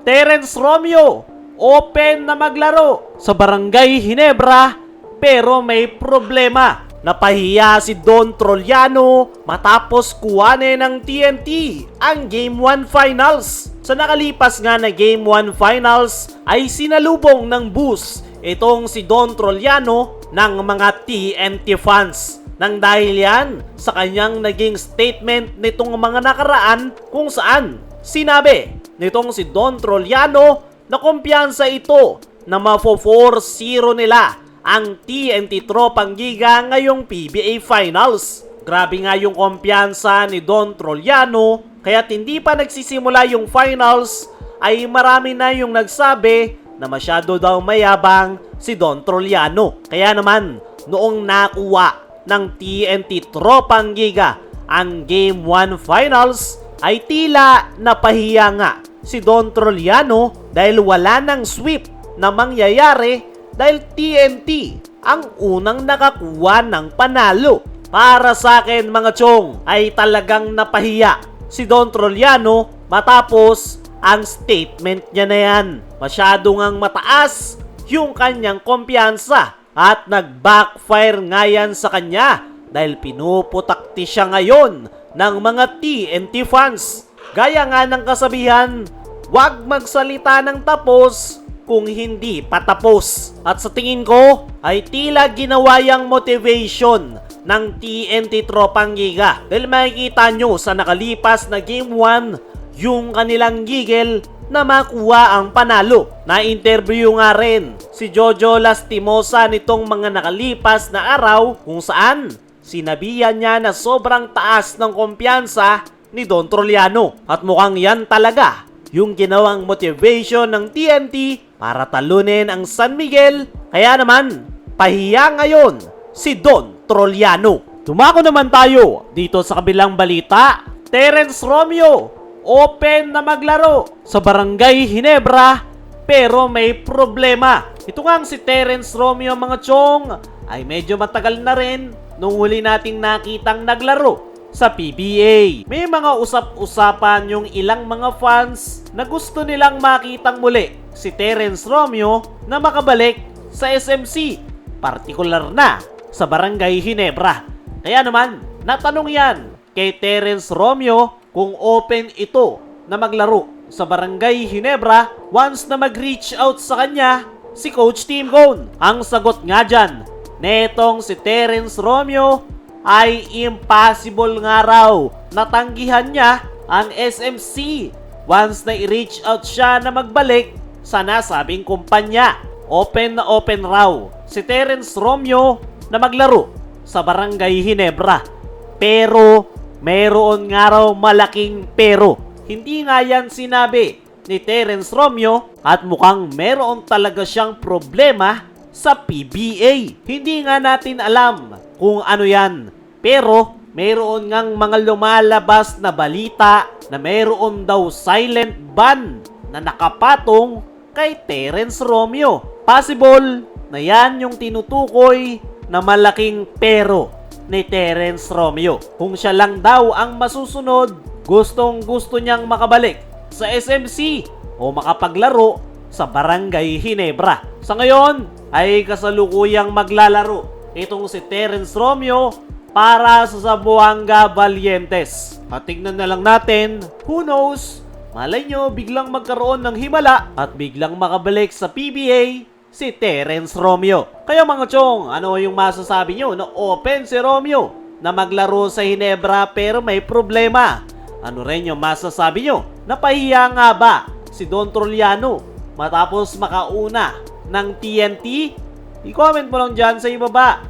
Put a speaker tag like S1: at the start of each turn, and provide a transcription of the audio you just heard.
S1: Terence Romeo, open na maglaro sa Barangay Ginebra pero may problema. Napahiya si Don Trollano matapos kuhanin ng TNT ang Game 1 Finals. Sa nakalipas nga na Game 1 Finals ay sinalubong ng bus itong si Don Trollano ng mga TNT fans. Nang dahil yan sa kanyang naging statement nitong mga nakaraan kung saan sinabi nitong si Don Trollano na kumpiyansa ito na mafo 4-0 nila ang TNT Tropang Giga ngayong PBA Finals. Grabe nga yung kumpiyansa ni Don Trollano, kaya't hindi pa nagsisimula yung finals ay marami na yung nagsabi na masyado daw mayabang si Don Trollano. Kaya naman noong nakuha ng TNT Tropang Giga ang Game 1 Finals ay tila napahiya nga si Don Trollano dahil wala nang sweep na mangyayari dahil TNT ang unang nakakuha ng panalo. Para sa akin mga chong ay talagang napahiya si Don Trollano matapos ang statement niya na yan. Masyado ngang mataas yung kanyang kumpiyansa at nag-backfire nga yan sa kanya dahil pinuputakti siya ngayon ng mga TNT fans. Gaya nga ng kasabihan, wag magsalita ng tapos kung hindi patapos. At sa tingin ko ay tila ginawayang motivation ng TNT Tropang Giga. Dahil makikita nyo sa nakalipas na Game 1 yung kanilang gigil na makuha ang panalo. Na-interview nga rin si Jojo Lastimosa nitong mga nakalipas na araw kung saan sinabihan niya na sobrang taas ng kumpiyansa ni Don Trollano. At mukhang yan talaga yung ginawang motivation ng TNT para talunin ang San Miguel. Kaya naman, pahiya ngayon si Don Trollano. Tumako naman tayo dito sa kabilang balita. Terence Romeo, open na maglaro sa Barangay Ginebra pero may problema. Ito nga si Terence Romeo mga chong ay medyo matagal na rin nung huli nating nakitang naglaro sa PBA. May mga usap-usapan yung ilang mga fans na gusto nilang makitang muli si Terence Romeo na makabalik sa SMC, partikular na sa Barangay Ginebra. Kaya naman, natanong yan kay Terence Romeo kung open ito na maglaro sa Barangay Ginebra once na mag-reach out sa kanya si Coach Tim Cone. Ang sagot nga dyan netong si Terence Romeo ay impossible nga raw natanggihan niya ang SMC once na i-reach out siya na magbalik sa nasabing kumpanya. Open na open raw si Terence Romeo na maglaro sa Barangay Ginebra. Pero mayroon nga raw malaking pero. Hindi nga yan sinabi ni Terence Romeo at mukhang meron talaga siyang problema sa PBA. Hindi nga natin alam kung ano yan. Pero mayroon ngang mga lumalabas na balita na mayroon daw silent ban na nakapatong kay Terence Romeo. Possible na yan yung tinutukoy na malaking pero ni Terence Romeo. Kung siya lang daw ang masusunod, gustong gusto niyang makabalik sa SMC o makapaglaro sa Barangay Ginebra. Sa ngayon ay kasalukuyang maglalaro itong si Terence Romeo para sa Zamboanga Valientes. At tignan na lang natin, who knows, malay nyo biglang magkaroon ng himala at biglang makabalik sa PBA si Terence Romeo. Kaya mga chong, ano yung masasabi nyo na open si Romeo na maglaro sa Ginebra pero may problema? Ano rin yung masasabi nyo? Napahiya nga ba si Don Trollano matapos makauna ng TNT? I-comment mo lang dyan sa ibaba.